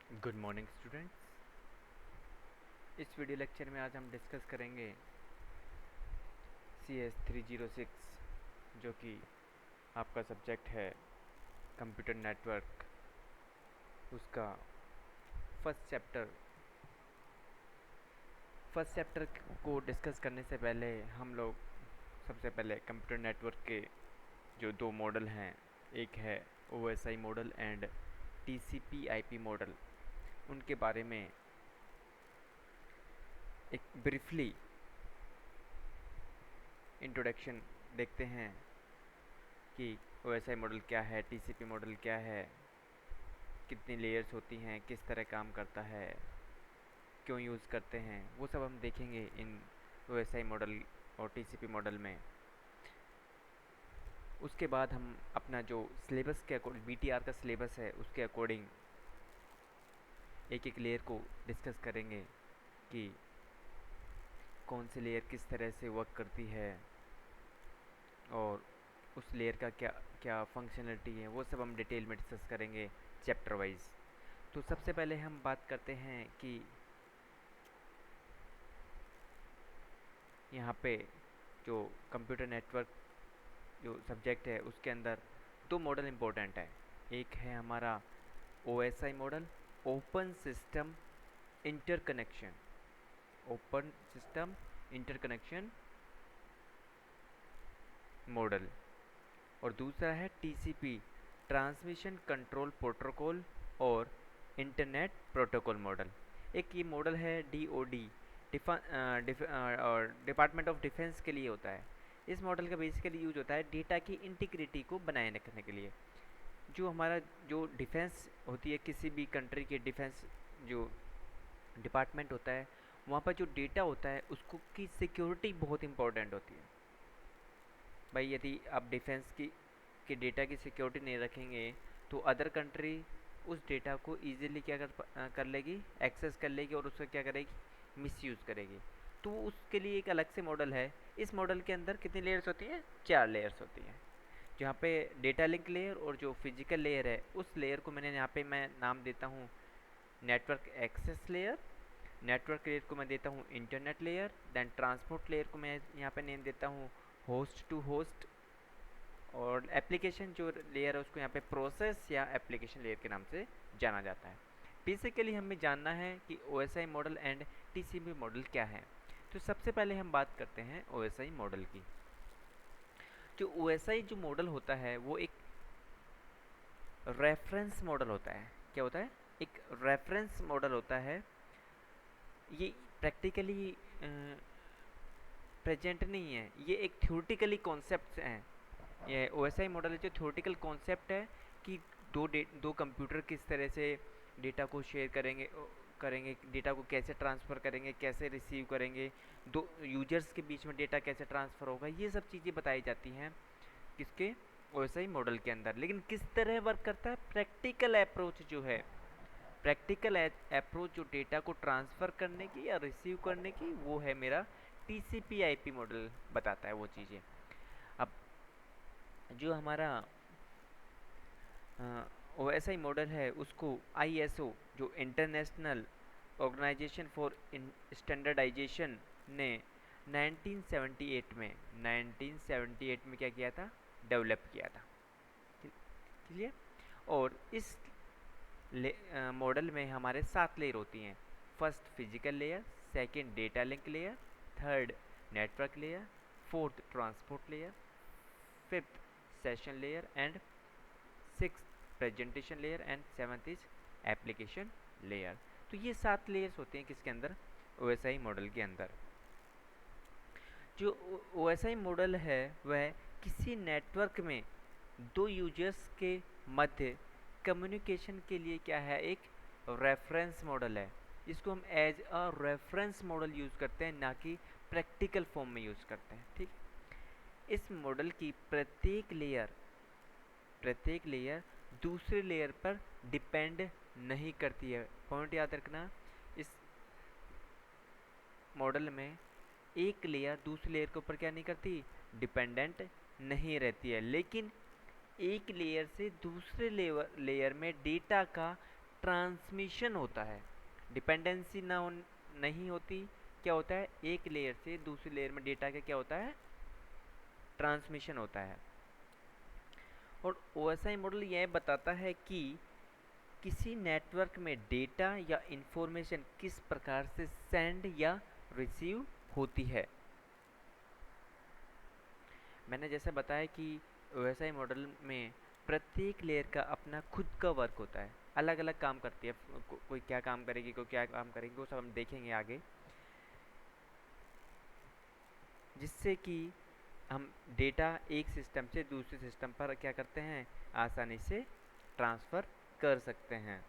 Good morning students. इस video lecture में आज हम डिस्कस करेंगे CS 306 जो कि आपका सब्जेक्ट है कंप्यूटर नेटवर्क, उसका फर्स्ट चैप्टर को डिस्कस करने से पहले हम लोग सबसे पहले कंप्यूटर नेटवर्क के जो दो मॉडल हैं, एक है OSI model and TCP/IP model, उनके बारे में एक ब्रीफली इंट्रोडक्शन देखते हैं कि OSI मॉडल क्या है, TCP मॉडल क्या है, कितनी लेयर्स होती हैं, किस तरह काम करता है, क्यों यूज़ करते हैं, वो सब हम देखेंगे इन OSI मॉडल और TCP मॉडल में। उसके बाद हम अपना जो सिलेबस के अकॉर्डिंग BTR का सिलेबस है उसके अकॉर्डिंग एक एक लेयर को डिस्कस करेंगे कि कौन सी लेयर किस तरह से वर्क करती है और उस लेयर का क्या क्या फंक्शनलिटी है, वो सब हम डिटेल में डिस्कस करेंगे चैप्टर वाइज। तो सबसे पहले हम बात करते हैं कि यहाँ पे जो कंप्यूटर नेटवर्क जो सब्जेक्ट है उसके अंदर दो मॉडल इम्पोर्टेंट है। एक है हमारा OSI model, open system interconnection, open system interconnection model, और दूसरा है TCP, ट्रांसमिशन कंट्रोल प्रोटोकॉल और इंटरनेट प्रोटोकॉल मॉडल। एक ये मॉडल है DoD और डिपार्टमेंट ऑफ डिफेंस के लिए होता है। इस मॉडल का बेसिकली यूज होता है डेटा की इंटीग्रिटी को बनाए रखने के लिए। जो हमारा जो डिफेंस होती है, किसी भी कंट्री के डिफेंस जो डिपार्टमेंट होता है, वहाँ पर जो डेटा होता है उसको की सिक्योरिटी बहुत इंपॉर्टेंट होती है। भाई यदि आप डिफेंस की के डेटा की सिक्योरिटी नहीं रखेंगे तो अदर कंट्री उस डेटा को इजीली क्या कर लेगी, एक्सेस कर लेगी और उसका क्या करेगी, मिसयूज़ करेगी। तो उसके लिए एक अलग से मॉडल है। इस मॉडल के अंदर कितनी लेयर्स होती हैं? 4 लेयर्स होती हैं, जहाँ पे डेटा लिंक लेयर और जो फिजिकल लेयर है उस लेयर को मैंने यहाँ पे मैं नाम देता हूँ network access layer. Network layer को मैं देता हूँ internet layer. Then transport layer को मैं यहाँ पे नेम देता हूँ होस्ट टू होस्ट। और एप्लीकेशन जो लेयर है उसको यहाँ पे प्रोसेस या एप्लीकेशन लेयर के नाम से जाना जाता है। बेसिकली हमें जानना है कि OSI model and TCP model क्या है। तो सबसे पहले हम बात करते हैं OSI मॉडल की। जो OSI जो मॉडल होता है वो एक रेफरेंस मॉडल होता है। क्या होता है? एक रेफरेंस मॉडल होता है। ये प्रैक्टिकली प्रेजेंट नहीं है, ये एक थ्योरेटिकली कॉन्सेप्ट हैं। ये OSI मॉडल है जो थ्योरेटिकल कॉन्सेप्ट है कि दो कंप्यूटर किस तरह से डेटा को शेयर करेंगे, डेटा को कैसे ट्रांसफ़र करेंगे, कैसे रिसीव करेंगे, दो यूजर्स के बीच में डेटा कैसे ट्रांसफ़र होगा, ये सब चीज़ें बताई जाती हैं किसके, OSI मॉडल के अंदर। लेकिन किस तरह वर्क करता है प्रैक्टिकल अप्रोच जो है, प्रैक्टिकल अप्रोच जो डेटा को ट्रांसफ़र करने की या रिसीव करने की, वो है मेरा TCP/IP मॉडल बताता है वो चीज़ें। अब जो हमारा OSI मॉडल है उसको ISO जो इंटरनेशनल ऑर्गेनाइजेशन फॉर स्टैंडर्डाइजेशन ने 1978 में क्या किया था, डेवलप किया था। क्लियर? और इस मॉडल में हमारे 7 लेयर होती हैं। First physical layer, second data link layer, third network layer, fourth transport layer, fifth session layer and six presentation layer and seventh is application layer. तो ये 7 लेयर्स होते हैं किसके अंदर, OSI मॉडल के अंदर। जो OSI मॉडल है वह किसी नेटवर्क में दो यूजर्स के मध्य कम्युनिकेशन के लिए क्या है, एक रेफरेंस मॉडल है। इसको हम as a reference model use करते हैं, ना कि प्रैक्टिकल फॉर्म में यूज़ करते हैं। ठीक, इस मॉडल की प्रत्येक लेयर दूसरे लेयर पर डिपेंड नहीं करती है। पॉइंट याद रखना, इस मॉडल में एक लेयर दूसरी लेयर के ऊपर क्या नहीं करती, डिपेंडेंट नहीं रहती है। लेकिन एक लेयर से दूसरे लेयर में डेटा का ट्रांसमिशन होता है, डिपेंडेंसी ना नहीं होती। क्या होता है, एक लेयर से दूसरी लेयर में डेटा का क्या होता है, ट्रांसमिशन होता है। और OSI मॉडल यह बताता है कि किसी नेटवर्क में डेटा या इंफॉर्मेशन किस प्रकार से सेंड या रिसीव होती है। मैंने जैसे बताया कि OSI मॉडल में प्रत्येक लेयर का अपना खुद का वर्क होता है, अलग अलग काम करती है। कोई क्या काम करेगी, कोई क्या काम करेगी, वो सब हम देखेंगे आगे, जिससे कि हम डेटा एक सिस्टम से दूसरे सिस्टम पर क्या करते हैं, आसानी से ट्रांसफ़र कर सकते हैं।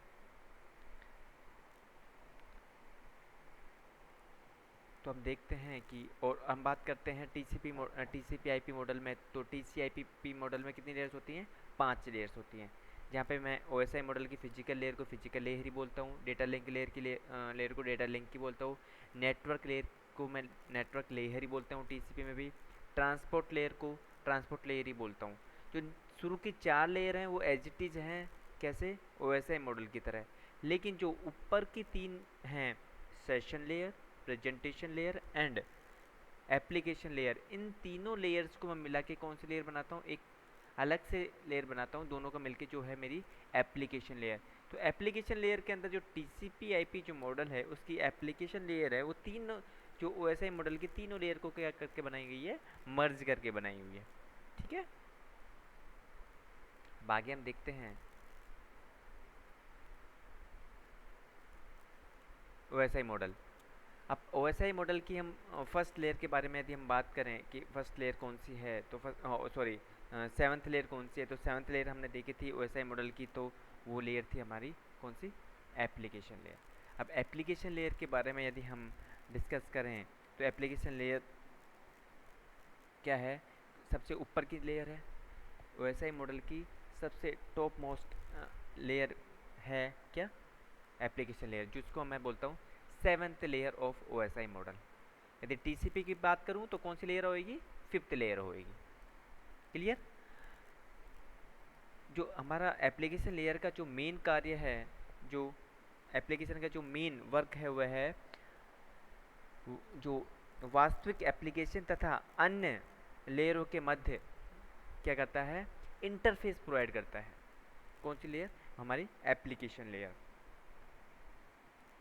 तो हम देखते हैं कि, और हम बात करते हैं TCP/IP मॉडल में। तो TCP/IP मॉडल में कितनी लेयर्स होती हैं, 5 लेयर्स होती हैं। जहाँ पे मैं OSI मॉडल की फिजिकल लेयर को फिजिकल लेयर ही बोलता हूँ, डेटा लिंक लेयर की लेयर को डेटा लिंक ही बोलता हूँ, नेटवर्क लेयर को मैं नेटवर्क लेयर ही बोलता हूँ, TCP में भी ट्रांसपोर्ट लेयर को ट्रांसपोर्ट लेयर ही बोलता हूँ। जो शुरू की 4 लेयर हैं वो एज इट इज़ हैं, कैसे, OSI मॉडल की तरह। लेकिन जो ऊपर की 3 हैं, session layer, presentation layer and application layer, इन तीनों लेयर्स को मैं मिला के कौन सी लेयर बनाता हूँ, एक अलग से लेयर बनाता हूँ, दोनों का मिलके जो है मेरी एप्लीकेशन लेयर। तो एप्लीकेशन लेयर के अंदर जो TCP/IP जो मॉडल है उसकी एप्लीकेशन लेयर है, वो तीन जो OSI मॉडल की तीनों लेयर को क्या करके बनाई गई है, मर्ज करके बनाई हुई है। ठीक है, आगे हम देखते हैं OSI मॉडल। अब OSI मॉडल की हम फर्स्ट लेयर के बारे में यदि हम बात करें कि फर्स्ट लेयर कौन सी है, तो सेवन्थ लेयर कौन सी है, तो सेवन्थ लेयर हमने देखी थी OSI मॉडल की, तो वो लेयर थी हमारी कौन सी, एप्लीकेशन लेयर। अब एप्लीकेशन लेयर के बारे में यदि हम डिस्कस करें तो एप्लीकेशन लेयर क्या है, सबसे ऊपर की लेयर है OSI मॉडल की, सबसे टॉप मोस्ट लेयर है क्या, एप्लीकेशन लेयर, जिसको मैं बोलता हूँ seventh layer of OSI model. यदि TCP की बात करूँ तो कौन सी लेयर होएगी, फिफ्थ लेयर होएगी। क्लियर। जो हमारा एप्लीकेशन लेयर का जो मेन कार्य है, जो एप्लीकेशन का जो मेन वर्क है, वह है जो वास्तविक एप्लीकेशन तथा अन्य लेयरों के मध्य क्या करता है, इंटरफेस प्रोवाइड करता है। कौन सी लेयर, हमारी एप्लीकेशन लेयर।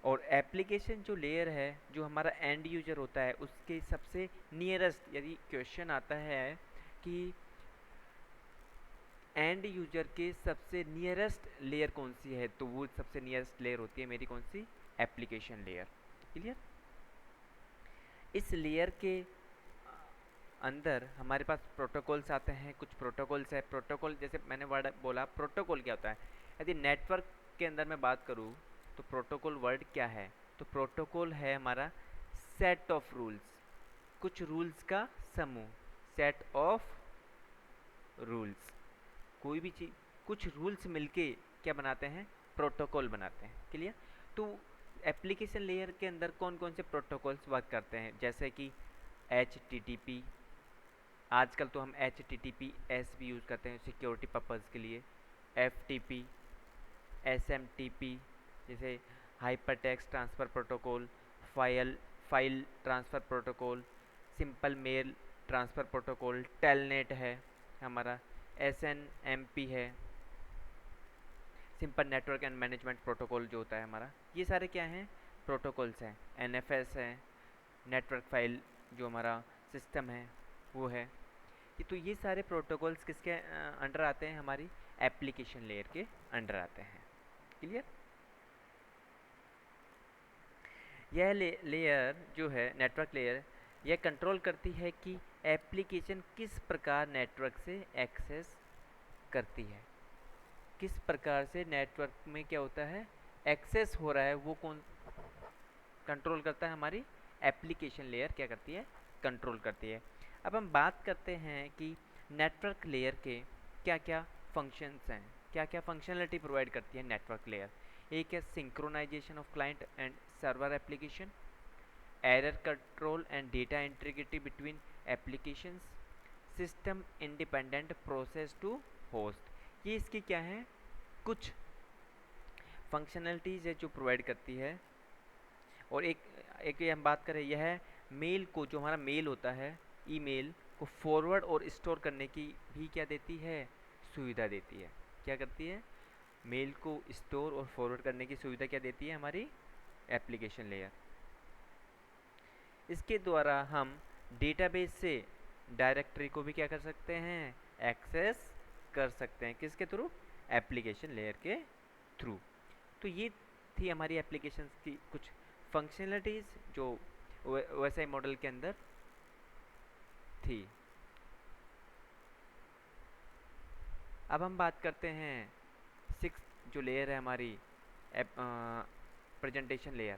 और एप्लीकेशन जो लेयर है, जो हमारा एंड यूजर होता है, उसके सबसे नियरेस्ट, यदि क्वेश्चन आता है कि एंड यूजर के सबसे नियरेस्ट लेयर कौन सी है, तो वो सबसे नियरेस्ट लेयर होती है मेरी कौन सी, एप्लीकेशन लेयर। क्लियर। इस लेयर के अंदर हमारे पास प्रोटोकॉल्स आते हैं, कुछ प्रोटोकॉल्स है। प्रोटोकॉल जैसे मैंने वर्ड बोला, प्रोटोकॉल क्या होता है, यदि नेटवर्क के अंदर मैं बात करूँ तो प्रोटोकॉल वर्ड क्या है, तो प्रोटोकॉल है हमारा सेट ऑफ रूल्स, कुछ रूल्स का समूह, सेट ऑफ रूल्स। कोई भी चीज़, कुछ रूल्स मिलके क्या बनाते हैं, प्रोटोकॉल बनाते हैं। क्लियर। तो एप्लीकेशन लेयर के अंदर कौन कौन से प्रोटोकॉल्स वर्क करते हैं, जैसे कि HTTP, आजकल तो हम HTTPS भी यूज़ करते हैं सिक्योरिटी पर्पज़ के लिए, FTP, SMTP जैसे hyper text transfer protocol, file transfer protocol, simple mail transfer protocol, telnet है हमारा, SNMP है, simple network and management protocol जो होता है हमारा। ये सारे क्या हैं, प्रोटोकॉल्स हैं। NFS है, नेटवर्क फाइल जो हमारा सिस्टम है वो है। तो ये सारे प्रोटोकॉल्स किसके अंडर आते हैं, हमारी एप्लीकेशन लेयर के अंडर आते हैं। क्लियर। यह लेयर जो है नेटवर्क लेयर, यह कंट्रोल करती है कि एप्लीकेशन किस प्रकार नेटवर्क से एक्सेस करती है, किस प्रकार से नेटवर्क में क्या होता है, एक्सेस हो रहा है, वो कौन कंट्रोल करता है, हमारी एप्लीकेशन लेयर क्या करती है, कंट्रोल करती है। अब हम बात करते हैं कि नेटवर्क लेयर के क्या क्या फंक्शंस हैं, क्या क्या फंक्शनलिटी प्रोवाइड करती है नेटवर्क लेयर। एक है synchronization of client and server application, error control and data integrity between applications, system independent process to host. ये इसकी क्या है, कुछ फंक्शनलिटीज़ है जो प्रोवाइड करती है। और एक एक ये हम बात करें, यह है मेल को, जो हमारा मेल होता है ईमेल को फॉरवर्ड और स्टोर करने की भी क्या देती है, सुविधा देती है। क्या करती है, मेल को स्टोर और फॉरवर्ड करने की सुविधा क्या देती है हमारी एप्लीकेशन लेयर। इसके द्वारा हम डेटाबेस से डायरेक्टरी को भी क्या कर सकते हैं, एक्सेस कर सकते हैं। किसके थ्रू, एप्लीकेशन लेयर के थ्रू। तो ये थी हमारी एप्लीकेशन की कुछ फंक्शनलिटीज़ जो OSI मॉडल के अंदर थी। अब हम बात करते हैं सिक्स जो लेयर है हमारी प्रेजेंटेशन लेयर।